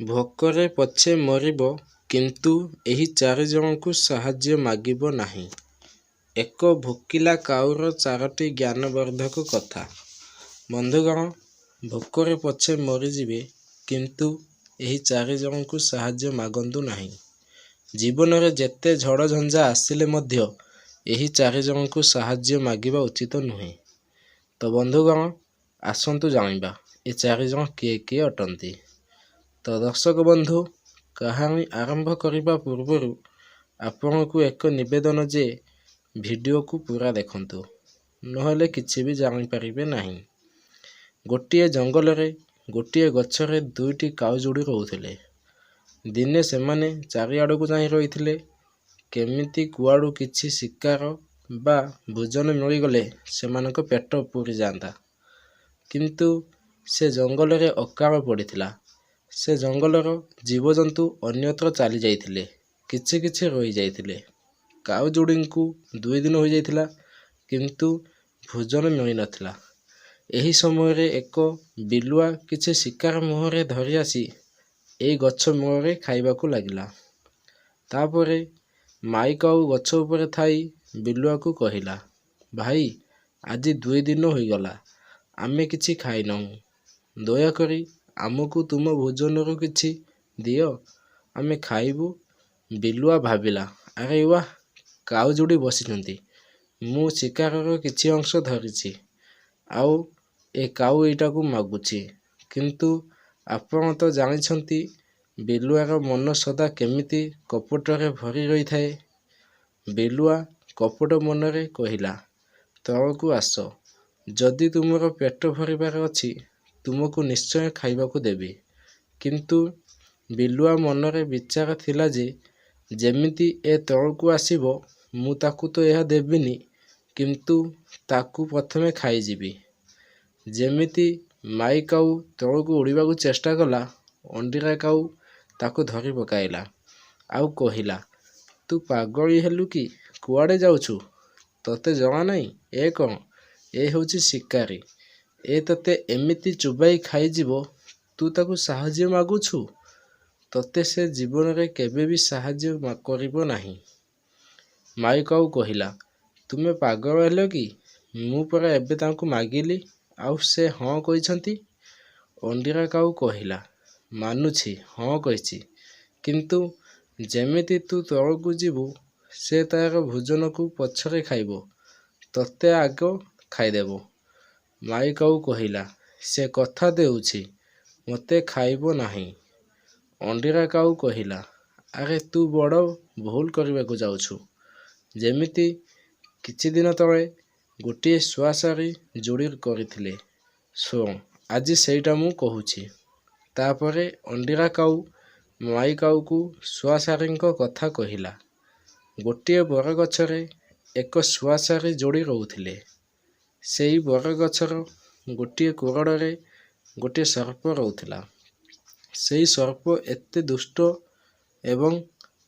ଭୋକରେ ପଛେ ମରିବ, କିନ୍ତୁ ଏହି ଚାରିଜଣଙ୍କୁ ସାହାଯ୍ୟ ମାଗିବ ନାହିଁ। ଏକ ଭୋକିଲା କାଉର 4ଟି ଜ୍ଞାନବର୍ଦ୍ଧକ କଥା। ବନ୍ଧୁଗଣ, ଭୋକରେ ପଛେ ମରିଯିବେ, କିନ୍ତୁ ଏହି ଚାରିଜଣଙ୍କୁ ସାହାଯ୍ୟ ମାଗନ୍ତୁ ନାହିଁ। ଜୀବନରେ ଯେତେ ଝଡ଼ଝଞ୍ଜା ଆସିଲେ ମଧ୍ୟ ଏହି ଚାରିଜଣଙ୍କୁ ସାହାଯ୍ୟ ମାଗିବା ଉଚିତ ନୁହେଁ। ତ ବନ୍ଧୁଗଣ, ଆସନ୍ତୁ ଜାଣିବା ଏ ଚାରିଜଣ କିଏ କିଏ ଅଟନ୍ତି। ତ ଦର୍ଶକ ବନ୍ଧୁ, କାହାଣୀ ଆରମ୍ଭ କରିବା ପୂର୍ବରୁ ଆପଣଙ୍କୁ ଏକ ନିବେଦନ ଯେ ଭିଡ଼ିଓକୁ ପୁରା ଦେଖନ୍ତୁ, ନହେଲେ କିଛି ବି ଜାଣିପାରିବେ ନାହିଁ। ଗୋଟିଏ ଜଙ୍ଗଲରେ ଗୋଟିଏ ଗଛରେ 2ଟି କାଉ ଯୋଡ଼ି ରହୁଥିଲେ। ଦିନେ ସେମାନେ ଚାରିଆଡ଼କୁ ଚାହିଁ ରହିଥିଲେ, କେମିତି କୁଆଡ଼ୁ କିଛି ଶିକାର ବା ଭୋଜନ ମିଳିଗଲେ ସେମାନଙ୍କ ପେଟ ପୁରିଯାଆନ୍ତା। କିନ୍ତୁ ସେ ଜଙ୍ଗଲରେ ଅକାଳ ପଡ଼ିଥିଲା। ସେ ଜଙ୍ଗଲର ଜୀବଜନ୍ତୁ ଅନ୍ୟତ୍ର ଚାଲି ଯାଇଥିଲେ, କିଛି କିଛି ରହିଯାଇଥିଲେ। କାଉ ଯୋଡ଼ିଙ୍କୁ 2 ଦିନ ହୋଇଯାଇଥିଲା, କିନ୍ତୁ ଭୋଜନ ମିଳିନଥିଲା। ଏହି ସମୟରେ ଏକ ବିଲୁଆ କିଛି ଶିକାର ମୁହଁରେ ଧରି ଆସି ଏଇ ଗଛ ମୂଳରେ ଖାଇବାକୁ ଲାଗିଲା। ତାପରେ ମାଈ କାଉ ଗଛ ଉପରେ ଥାଇ ବିଲୁଆକୁ କହିଲା, ଭାଇ, ଆଜି 2 ଦିନ ହୋଇଗଲା, ଆମେ କିଛି ଖାଇନାହୁଁ। ଦୟାକରି ଆମକୁ ତୁମ ଭୋଜନରୁ କିଛି ଦିଅ, ଆମେ ଖାଇବୁ। ବିଲୁଆ ଭାବିଲା, ଆରେ ୱାଃ, କାଉ ଯୋଡ଼ି ବସିଛନ୍ତି, ମୁଁ ଶିକାରର କିଛି ଅଂଶ ଧରିଛି, ଆଉ ଏ କାଉ ଏଇଟାକୁ ମାଗୁଛି। କିନ୍ତୁ ଆପଣ ତ ଜାଣିଛନ୍ତି ବିଲୁଆର ମନ ସଦା କେମିତି କପଟରେ ଭରି ରହିଥାଏ। ବିଲୁଆ କପଟ ମନରେ କହିଲା, ତଳକୁ ଆସ, ଯଦି ତୁମର ପେଟ ଭରିବାର ଅଛି ତୁମକୁ ନିଶ୍ଚୟ ଖାଇବାକୁ ଦେବି। କିନ୍ତୁ ବିଲୁଆ ମନରେ ବିଚାର ଥିଲା ଯେ ଯେମିତି ଏ ତଳକୁ ଆସିବ, ମୁଁ ତାକୁ ତ ଏହା ଦେବିନି, କିନ୍ତୁ ତାକୁ ପ୍ରଥମେ ଖାଇଯିବି। ଯେମିତି ମାଈ କାଉ ତଳକୁ ଉଡ଼ିବାକୁ ଚେଷ୍ଟା କଲା, ଅଣ୍ଡିରା କାଉ ତାକୁ ଧରି ପକାଇଲା, ଆଉ କହିଲା, ତୁ ପାଗଳି ହେଲୁ କି? କୁଆଡ଼େ ଯାଉଛୁ? ତତେ ଜଣା ନାହିଁ ଏ କ'ଣ? ଏ ହେଉଛି ଶିକାରୀ, ଏ ତତେ ଏମିତି ଚୋବାଇ ଖାଇଯିବ, ତୁ ତାକୁ ସାହାଯ୍ୟ ମାଗୁଛୁ? ତତେ ସେ ଜୀବନରେ କେବେ ବି ସାହାଯ୍ୟ କରିବ ନାହିଁ। ମାଈ କାଉ କହିଲା, ତୁମେ ପାଗଳ ହେଲ କି? ମୁଁ ପରା ଏବେ ତାଙ୍କୁ ମାଗିଲି, ଆଉ ସେ ହଁ କହିଛନ୍ତି। ଅଣ୍ଡିରା କାଉ କହିଲା, ମାନୁଛି, ହଁ କହିଛି, କିନ୍ତୁ ଯେମିତି ତୁ ତଳକୁ ଯିବୁ ସେ ତାର ଭୋଜନକୁ ପଛରେ ଖାଇବ, ତତେ ଆଗ ଖାଇଦେବ। ମାଈ କାଉ କହିଲା, ସେ କଥା ଦେଉଛି, ମୋତେ ଖାଇବ ନାହିଁ। ଅଣ୍ଡିରା କାଉ କହିଲା, ଆରେ ତୁ ବଡ଼ ଭୁଲ କରିବାକୁ ଯାଉଛୁ। ଯେମିତି କିଛିଦିନ ତଳେ ଗୋଟିଏ ଶୁଆସାରି ଯୋଡ଼ି କରିଥିଲେ, ଶୁଣ, ଆଜି ସେଇଟା ମୁଁ କହୁଛି। ତାପରେ ଅଣ୍ଡିରା କାଉ ମାଈ କାଉକୁ ଶୁଆସାରିଙ୍କ କଥା କହିଲା। ଗୋଟିଏ ବରଗଛରେ ଏକ ଶୁଆସାରି ଯୋଡ଼ି ରହୁଥିଲେ। ସେଇ ବରଗଛର ଗୋଟିଏ କୋରଡ଼ରେ ଗୋଟିଏ ସର୍ପ ରହୁଥିଲା। ସେଇ ସର୍ପ ଏତେ ଦୁଷ୍ଟ ଏବଂ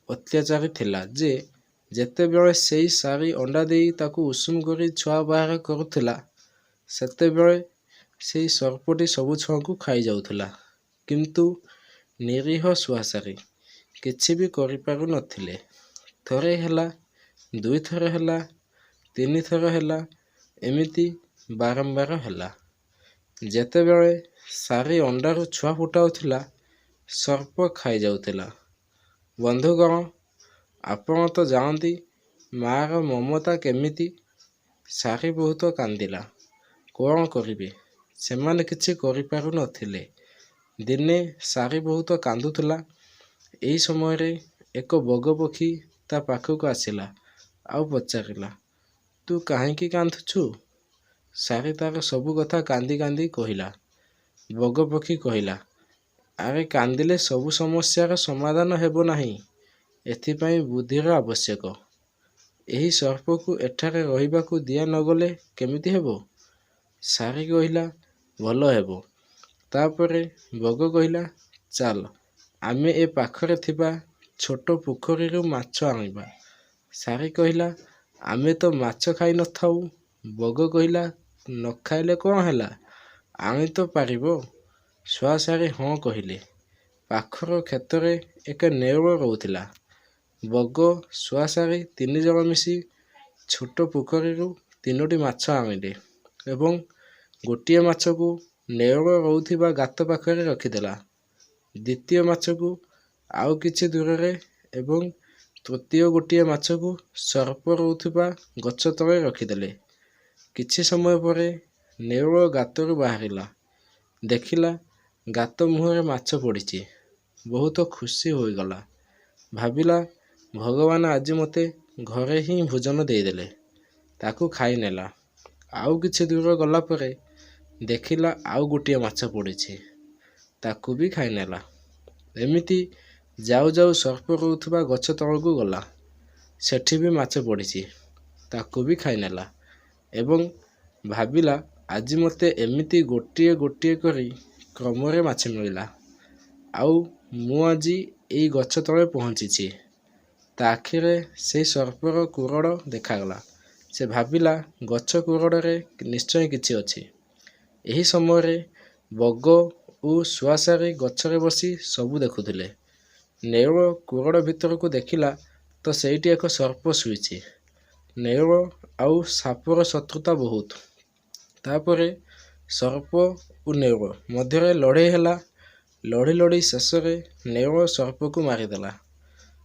ଅତ୍ୟାଚାରୀ ଥିଲା ଯେ ଯେତେବେଳେ ସେଇ ସାରି ଅଣ୍ଡା ଦେଇ ତାକୁ ଉଷୁମ କରି ଛୁଆ ବାହାର କରୁଥିଲା, ସେତେବେଳେ ସେଇ ସର୍ପଟି ସବୁ ଛୁଆଙ୍କୁ ଖାଇଯାଉଥିଲା। କିନ୍ତୁ ନିରୀହ ଶୁଆସାରି କିଛି ବି କରିପାରୁ ନଥିଲେ। ଥରେ ହେଲା, 2 ଥର ହେଲା, 3 ଥର ହେଲା, ଏମିତି ବାରମ୍ବାର ହେଲା। ଯେତେବେଳେ ସାରି ଅଣ୍ଡାରୁ ଛୁଆ ଫୁଟାଉଥିଲା, ସର୍ପ ଖାଇଯାଉଥିଲା। ବନ୍ଧୁଗଣ, ଆପଣ ତ ଜାଣନ୍ତି ମାଆର ମମତା କେମିତି। ସାରି ବହୁତ କାନ୍ଦିଲା। କ'ଣ କରିବେ, ସେମାନେ କିଛି କରିପାରୁ ନଥିଲେ। ଦିନେ ସାରି ବହୁତ କାନ୍ଦୁଥିଲା। ଏହି ସମୟରେ ଏକ ବଗପକ୍ଷୀ ତା ପାଖକୁ ଆସିଲା, ଆଉ ପଚାରିଲା, ତୁ କାହିଁକି କାନ୍ଦୁଛୁ? ସାରି ତାର ସବୁ କଥା କାନ୍ଦି କାନ୍ଦି କହିଲା। ବଗପକ୍ଷୀ କହିଲା, ଆରେ କାନ୍ଦିଲେ ସବୁ ସମସ୍ୟାର ସମାଧାନ ହେବ ନାହିଁ, ଏଥିପାଇଁ ବୁଦ୍ଧିର ଆବଶ୍ୟକ। ଏହି ସର୍ପକୁ ଏଠାରେ ରହିବାକୁ ଦିଆ ନଗଲେ କେମିତି ହେବ? ସାରି କହିଲା, ଭଲ ହେବ। ତାପରେ ବଗ କହିଲା, ଚାଲ, ଆମେ ଏ ପାଖରେ ଥିବା ଛୋଟ ପୋଖରୀରୁ ମାଛ ଆଣିବା। ସାରି କହିଲା, ଆମେ ତ ମାଛ ଖାଇ ନଥାଉ। ବଗ କହିଲା, ନ ଖାଇଲେ କ'ଣ ହେଲା, ଆଣି ତ ପାରିବ। ଶୁଆସାରି ହଁ କହିଲେ। ପାଖର କ୍ଷେତରେ ଏକ ନେଉଳ ରହୁଥିଲା। ବଗ, ଶୁଆଶାରୀ 3 ଜଣ ମିଶି ଛୋଟ ପୋଖରୀରୁ 3ଟି ମାଛ ଆଣିଲେ ଏବଂ ଗୋଟିଏ ମାଛକୁ ନେଉଳ ରହୁଥିବା ଗାତ ପାଖରେ ରଖିଦେଲା, ଦ୍ୱିତୀୟ ମାଛକୁ ଆଉ କିଛି ଦୂରରେ ଏବଂ ତୃତୀୟ ଗୋଟିଏ ମାଛକୁ ସର୍ପ ରହୁଥିବା ଗଛ ତଳେ ରଖିଦେଲେ। କିଛି ସମୟ ପରେ ନେଉଳ ଗାତରୁ ବାହାରିଲା। ଦେଖିଲା ଗାତ ମୁହଁରେ ମାଛ ପଡ଼ିଛି। ବହୁତ ଖୁସି ହୋଇଗଲା। ଭାବିଲା, ଭଗବାନ ଆଜି ମୋତେ ଘରେ ହିଁ ଭୋଜନ ଦେଇଦେଲେ। ତାକୁ ଖାଇନେଲା। ଆଉ କିଛି ଦୂର ଗଲା ପରେ ଦେଖିଲା ଆଉ ଗୋଟିଏ ମାଛ ପଡ଼ିଛି। ତାକୁ ବି ଖାଇନେଲା। ଏମିତି ଯାଉ ଯାଉ ସର୍ପ ରହୁଥିବା ଗଛ ତଳକୁ ଗଲା। ସେଠି ବି ମାଛ ପଡ଼ିଛି। ତାକୁ ବି ଖାଇନେଲା ଏବଂ ଭାବିଲା, ଆଜି ମୋତେ ଏମିତି ଗୋଟିଏ ଗୋଟିଏ କରି କ୍ରମରେ ମାଛ ମିଳିଲା। ଆଉ ମୁଁ ଆଜି ଏଇ ଗଛ ତଳେ ପହଞ୍ଚିଛି। ତା ଆଖିରେ ସେଇ ସର୍ପର କୁରଡ଼ ଦେଖାଗଲା। ସେ ଭାବିଲା, ଗଛ କୁରଡ଼ରେ ନିଶ୍ଚୟ କିଛି ଅଛି। ଏହି ସମୟରେ ବଗ ଓ ଶୁଆଶାରୀ ଗଛରେ ବସି ସବୁ ଦେଖୁଥିଲେ। ନେଉଳ କୁରଡ଼ ଭିତରକୁ ଦେଖିଲା ତ ସେଇଠି ଏକ ସର୍ପ ଶୋଇଛି। ନେଉଳ ଆଉ ସାପର ଶତ୍ରୁତା ବହୁତ। ତାପରେ ସର୍ପ ଓ ନେଉଳ ମଧ୍ୟରେ ଲଢ଼େଇ ହେଲା। ଲଢ଼ି ଲଢ଼ି ଶେଷରେ ନେଉଳ ସର୍ପକୁ ମାରିଦେଲା।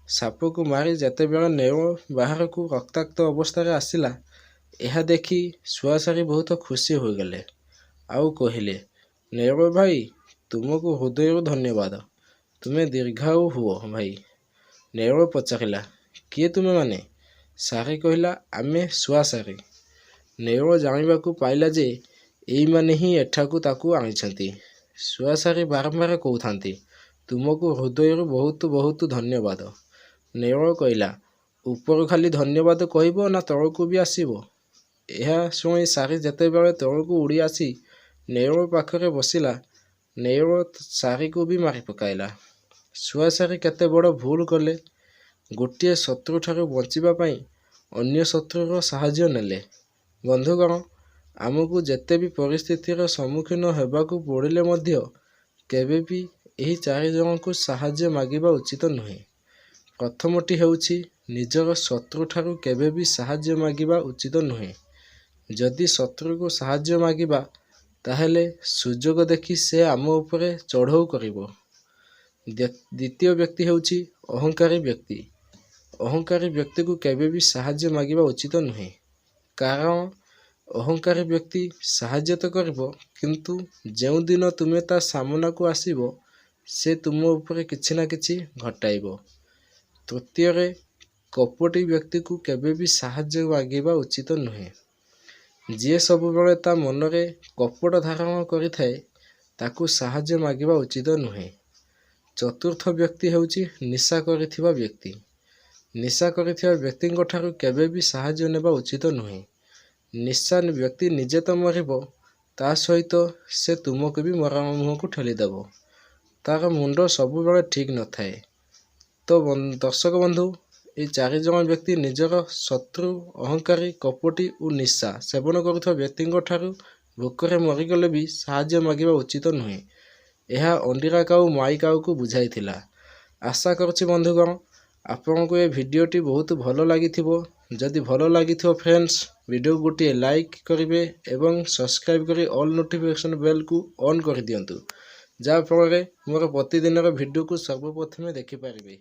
ସାପକୁ ମାରି ଯେତେବେଳେ ନେଉଳ ବାହାରକୁ ରକ୍ତାକ୍ତ ଅବସ୍ଥାରେ ଆସିଲା, ଏହା ଦେଖି ଶୁଆଶାରୀ ବହୁତ ଖୁସି ହୋଇଗଲେ ଆଉ କହିଲେ, ନେଉଳ ଭାଇ, ତୁମକୁ ହୃଦୟରୁ ଧନ୍ୟବାଦ। ତୁମେ ଦୀର୍ଘାୟୁ ହୁଅ ଭାଇ। ନେଉଳ ପଚାରିଲା, କିଏ ତୁମେମାନେ? ଶାରୀ କହିଲା, ଆମେ ଶୁଆଶାରୀ। ନେଉଳ ଜାଣିବାକୁ ପାଇଲା ଯେ ଏଇମାନେ ହିଁ ଏଠାକୁ ତାକୁ ଆଣିଛନ୍ତି। ଶୁଆଶାରୀ ବାରମ୍ବାର କହୁଥାନ୍ତି, ତୁମକୁ ହୃଦୟରୁ ବହୁତ ବହୁତ ଧନ୍ୟବାଦ। ନେଉଳ କହିଲା, ଉପରୁ ଖାଲି ଧନ୍ୟବାଦ କହିବ ନା ତଳକୁ ବି ଆସିବ? ଏହା ଶୁଣି ଶାରୀ ଯେତେବେଳେ ତଳକୁ ଉଡ଼ି ଆସି ନେଉଳ ପାଖରେ ବସିଲା, ନେଉଳ ଶାରୀକୁ ବି ମାରି ପକାଇଲା। ଶୁଆଶାରୀ କେତେ ବଡ଼ ଭୁଲ କଲେ। ଗୋଟିଏ ଶତ୍ରୁଠାରୁ ବଞ୍ଚିବା ପାଇଁ ଅନ୍ୟ ଶତ୍ରୁର ସାହାଯ୍ୟ ନେଲେ। ବନ୍ଧୁଗଣ, ଆମକୁ ଯେତେ ବି ପରିସ୍ଥିତିର ସମ୍ମୁଖୀନ ହେବାକୁ ପଡ଼ିଲେ ମଧ୍ୟ କେବେ ବି ଏହି 4 ଜଣଙ୍କୁ ସାହାଯ୍ୟ ମାଗିବା ଉଚିତ ନୁହେଁ। ପ୍ରଥମଟି ହେଉଛି ନିଜର ଶତ୍ରୁଠାରୁ କେବେ ବି ସାହାଯ୍ୟ ମାଗିବା ଉଚିତ ନୁହେଁ। ଯଦି ଶତ୍ରୁକୁ ସାହାଯ୍ୟ ମାଗିବା, ତାହେଲେ ସୁଯୋଗ ଦେଖି ସେ ଆମ ଉପରେ ଚଢ଼ଉ କରିବ। ଦ୍ୱିତୀୟ ବ୍ୟକ୍ତି ହେଉଛି ଅହଙ୍କାରୀ ବ୍ୟକ୍ତି। ଅହଙ୍କାରୀ ବ୍ୟକ୍ତିକୁ କେବେ ବି ସାହାଯ୍ୟ ମାଗିବା ଉଚିତ ନୁହେଁ। କାରଣ ଅହଙ୍କାରୀ ବ୍ୟକ୍ତି ସାହାଯ୍ୟ ତ କରିବ, କିନ୍ତୁ ଯେଉଁଦିନ ତୁମେ ତା ସାମନାକୁ ଆସିବ, ସେ ତୁମ ଉପରେ କିଛି ନା କିଛି ଘଟାଇବ। ତୃତୀୟରେ, କପଟୀ ବ୍ୟକ୍ତିକୁ କେବେ ବି ସାହାଯ୍ୟ ମାଗିବା ଉଚିତ ନୁହେଁ। ଯିଏ ସବୁବେଳେ ତା ମନରେ କପଟ ଧାରଣ କରିଥାଏ, ତାକୁ ସାହାଯ୍ୟ ମାଗିବା ଉଚିତ ନୁହେଁ। ଚତୁର୍ଥ ବ୍ୟକ୍ତି ହେଉଛି ନିଶା କରିଥିବା ବ୍ୟକ୍ତି। ନିଶା କରିଥିବା ବ୍ୟକ୍ତିଙ୍କ ଠାରୁ କେବେ ବି ସାହାଯ୍ୟ ନେବା ଉଚିତ ନୁହେଁ। ନିଶା ବ୍ୟକ୍ତି ନିଜେ ତ ମରିବ, ତା ସହିତ ସେ ତୁମକୁ ବି ମରଣ ମୁହଁକୁ ଠେଲିଦେବ। ତାର ମୁଣ୍ଡ ସବୁବେଳେ ଠିକ୍ ନଥାଏ। ତ ଦର୍ଶକ ବନ୍ଧୁ, এই 4 ଜଣ ବ୍ୟକ୍ତି ନିଜର ଶତ୍ରୁ, ଅହଙ୍କାରୀ, କପଟୀ ଓ ନିଶା ସେବନ କରୁଥିବା ବ୍ୟକ୍ତିଙ୍କ ଠାରୁ ଭୋକରେ ମରିଗଲେ ବି ସାହାଯ୍ୟ ମାଗିବା ଉଚିତ ନୁହେଁ। ଏହା ଅଣ୍ଡିରା କାଉ ମାଇ କାଉକୁ ବୁଝାଇଥିଲା। ଆଶା କରୁଛି ବନ୍ଧୁଗଣ, ଆପଣଙ୍କୁ ଏ ଭିଡ଼ିଓଟି ବହୁତ ଭଲ ଲାଗିଥିବ। ଯଦି ଭଲ ଲାଗିଥିବ ଫ୍ରେଣ୍ଡସ୍, ଭିଡ଼ିଓକୁ ଗୋଟିଏ ଲାଇକ୍ କରିବେ ଏବଂ ସବସ୍କ୍ରାଇବ୍ କରି ଅଲ୍ ନୋଟିଫିକେସନ୍ ବେଲ୍କୁ ଅନ୍ କରିଦିଅନ୍ତୁ, ଯାହାଫଳରେ ମୋର ପ୍ରତିଦିନର ଭିଡ଼ିଓକୁ ସର୍ବପ୍ରଥମେ ଦେଖିପାରିବେ।